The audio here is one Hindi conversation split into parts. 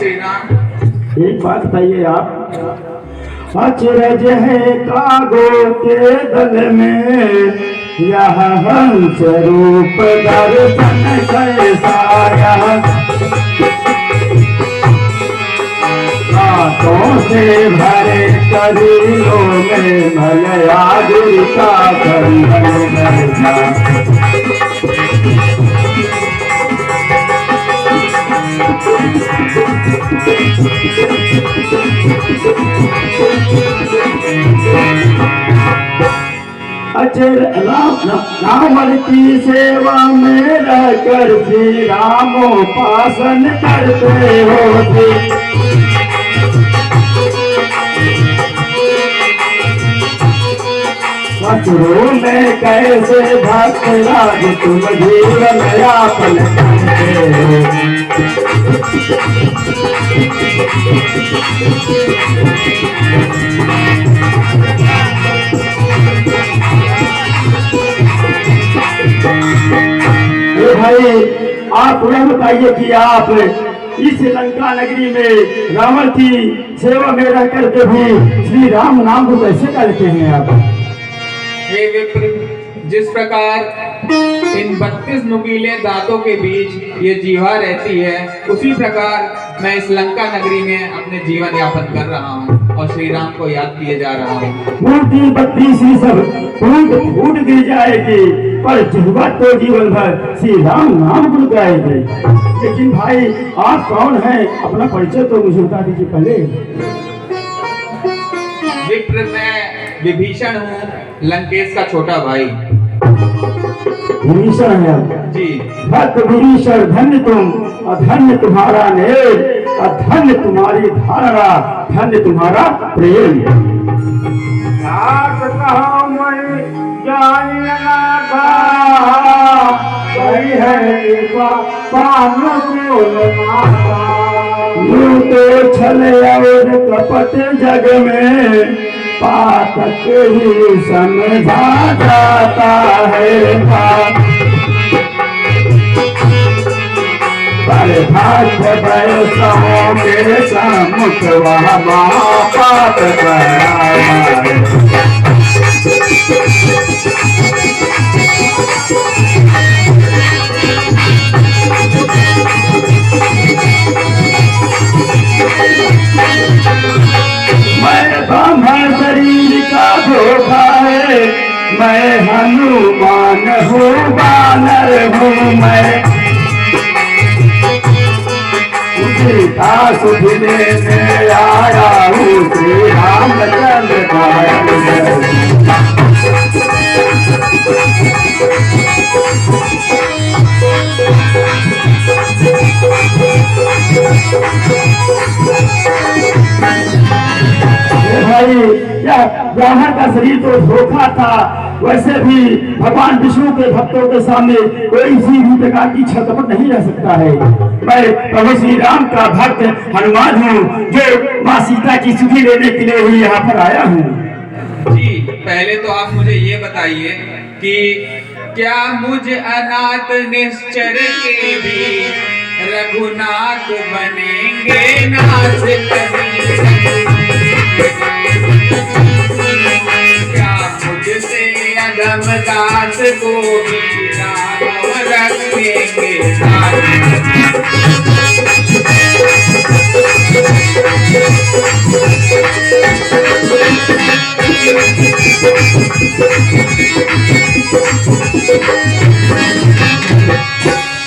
श्री राम। एक बात बताइए आप, अचरज है कागो के दल में यह हंस रूप दर्शन कैसा, हाथों से भरे करीलों में मलयागिरी का अचर रावण की सेवा में रहकर श्री रामोपासन करते हो। मथुरा में कैसे भक्त राज तुम जीवन यापन करते हो। भाई आप यह बताइए कि आप इस लंका नगरी में रावण की सेवा में रह करके भी श्री राम नाम को कैसे करते हैं आप? हे विप्र, जिस प्रकार इन 32 नुकीले दांतों के बीच ये जीवा रहती है, उसी प्रकार मैं इस लंका नगरी में अपने जीवन यापन कर रहा हूँ और श्री राम को याद किए जा रहा हूँ। मूर्ति 32 सब फूट गिर जाएगी, पर जिह्वा तो जीवन भर श्री राम नाम गुण गाएगी। लेकिन भाई आप कौन हैं? अपना परिचय तो मुझे बता दीजिए पहले। विप्र, मैं विभीषण हूँ, लंकेश का छोटा भाई। विभीषण है जी। भक्त विभीषण, धन्य तुम, अधन्य तुम्हारा नेम, अधन्य तुम्हारी धारणा, धन्य तुम्हारा प्रेम। तो छल और कपट जग में पातक ही समझा जाता है। पर भाग्य वैष्णवों के सम्मुख वह महापात मैं ब्राह्मण शरीर का धोखा है, मैं हनुमान हूँ, बानर हूँ मैं। सीता सुध लेने आया हूँ, श्री रामचंद्र भाई। यह ब्राह्मण का शरीर तो धोखा था, वैसे भी भगवान विष्णु के भक्तों के सामने कोई किसी भी प्रकार की छलकपट नहीं रह सकता है। मैं प्रभु श्री राम का भक्त हनुमान हूँ, जो माँ सीता की सुखी लेने के लिए ही यहाँ पर आया हूँ। जी, पहले तो आप मुझे ये बताइए कि क्या मुझ अनाथ निश्चर के भी रघुनाथ बनेंगे नाथ कभी? क्या मुझसे अधम दास को भी राघव रखेंगे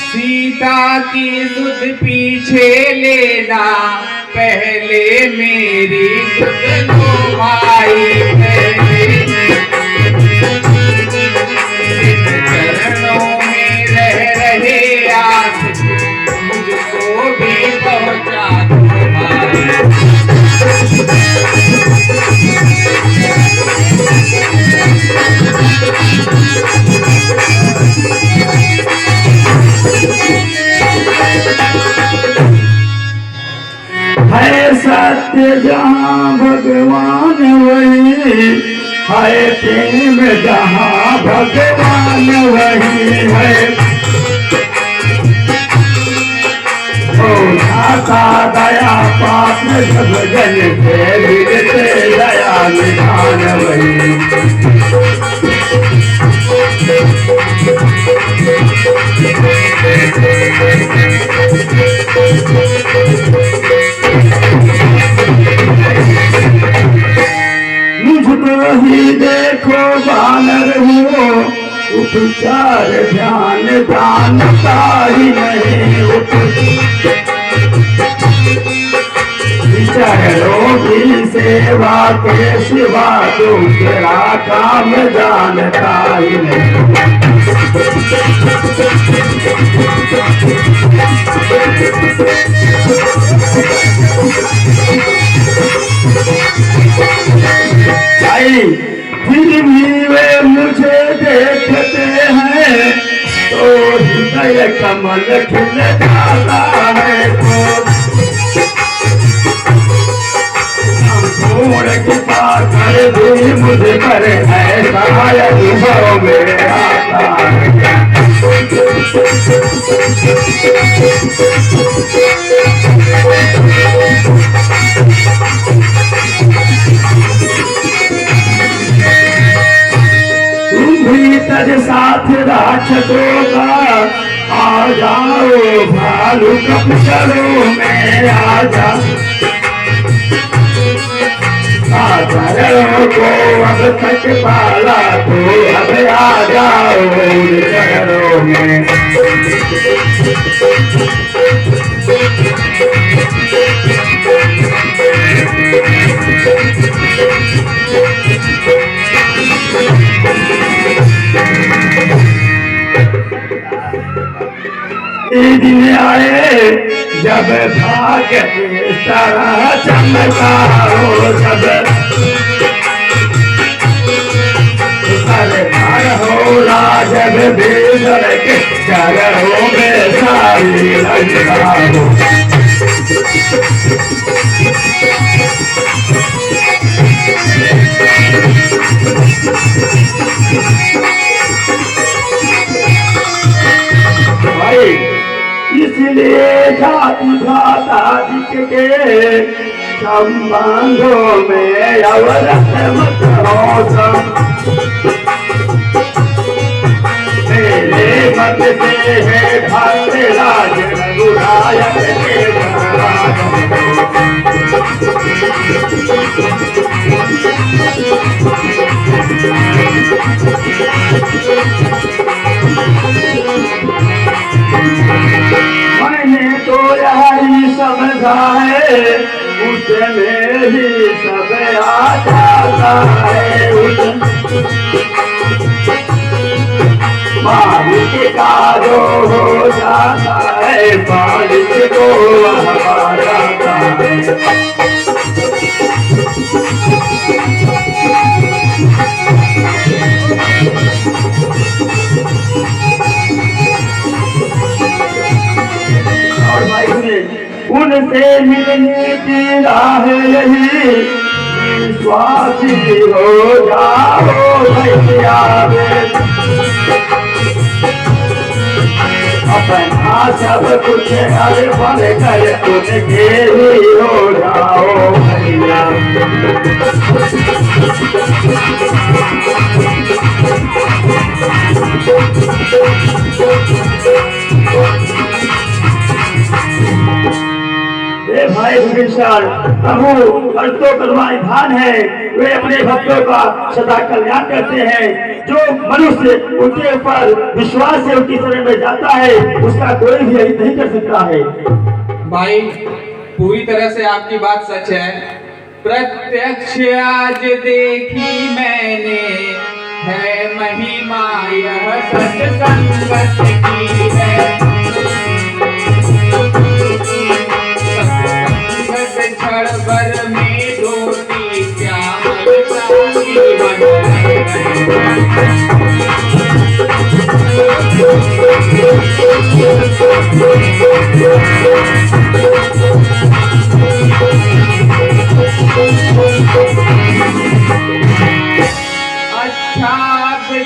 सीता की सुध पीछे लेना, पहले मेरी सुध लो भाई। चरणों में रह रहे आज, मुझको भी पहुंचा दो भाई। है सत्य जहाँ भगवान वही, है प्रेम जहाँ भगवान वही है। ओ आता दया पात्र जब जन से मिलते दया निधान वही। मुझको ही देखो बानर हो उपचार ध्यान जानता ही नहीं चरणों की सेवा के सिवा दूसरा काम जानता ही नहीं। फिर भी वे मुझे देखते हैं तो हृदय कमल खिल जाता है। छोड़ कृपा कर भी मुझ पर ऐसा अनुभव में आता है। तज साथ राक्षसों का आ जाओ भालू कपचरों में आ जाओ चरणों को अब तक पाला तो अब आ जाओ चरणों में। दिन आए जब भाग्य इस तरह चमका हो जब सरदार हो राजब बेदर के चरणों में सारी लंका हो। इसलिए जाति भाषा के संबंधों में अवरत मत हो मेरे मत से है भक्त राज रघुरायत के मैंने तो यही समझा है उसमें ही सब आ जाता है। मालिक का जो हो जाता है मालिक को वह पा जाता है। उनसे मिलने की राह यही विश्वासी हो जाओ भैया अपना सब कुछ अर्पण कर उनके ही हो जाओ भैया। भाई विशाल प्रभु भक्तों का भान है वे अपने भक्तों का सदा कल्याण करते हैं। जो मनुष्य उनके ऊपर विश्वास से उनकी शरण में जाता है उसका कोई भी यही नहीं कर सकता है। भाई पूरी तरह से आपकी बात सच है। प्रत्यक्ष आज देखी मैंने है महिमा यह सच संगत की है। क्षण भर में रोटी श्यामल जीवन अच्छा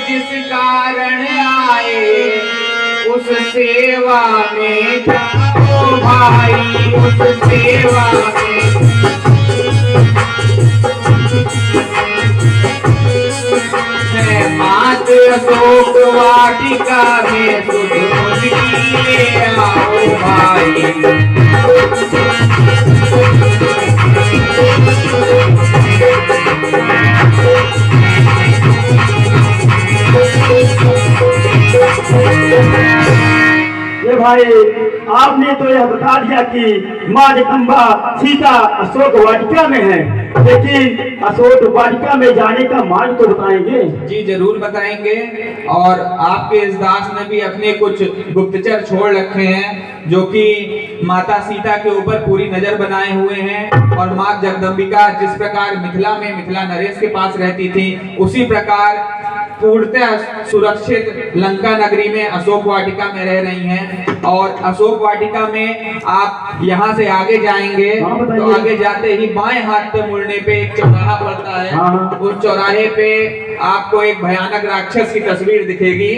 जिस कारण आए उस सेवा में जाओ भाई। भाई उस सेवा में। मैं मात अशोक वाटिका में सुध मुझकी ले आओ भाई। ये भाई आपने तो यह बता दिया कि माँ जगदम्बा सीता अशोक वाटिका में है, लेकिन अशोक वाटिका में जाने का मार्ग तो बताएंगे? जी जरूर बताएंगे। और आपके इस दास ने भी अपने कुछ गुप्तचर छोड़ रखे हैं जो कि माता सीता के ऊपर पूरी नजर बनाए हुए हैं। और माँ जगदम्बिका जिस प्रकार मिथिला में मिथिला नरेश के पास रहती थी, उसी प्रकार पूर्णतः सुरक्षित लंका नगरी में अशोक वाटिका में रह रही हैं। और अशोक वाटिका में आप यहाँ से आगे जाएंगे तो आगे जाते ही बाएं हाथ पे मुड़ने पे एक चौराहा पड़ता है। उस चौराहे पे आपको एक भयानक राक्षस की तस्वीर दिखेगी।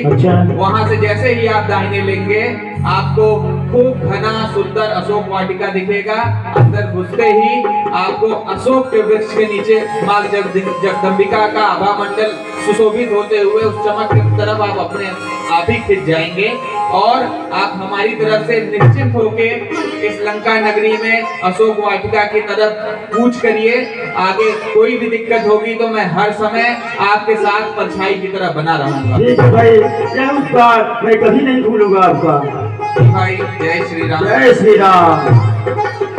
वहां से जैसे ही आप दाहिने लेंगे आपको खूब घना सुंदर अशोक वाटिका दिखेगा। अंदर घुसते ही आपको अशोक के वृक्ष के नीचे माँ जगदम्बिका का आभा मंडल सुशोभित होते हुए उस चमक की तरफ आप अपने आप ही खिंच जाएंगे। और आप हमारी तरफ से निश्चिंत होके इस लंका नगरी में अशोक वाटिका की तरफ कूच करिए। आगे कोई भी दिक्कत होगी तो मैं हर समय आपके साथ परछाई की तरह बना रहूंगा। ठीक है भाई, यह उस बार मैं कभी नहीं भूलूंगा आपका। भाई जय श्री राम। जय श्री राम।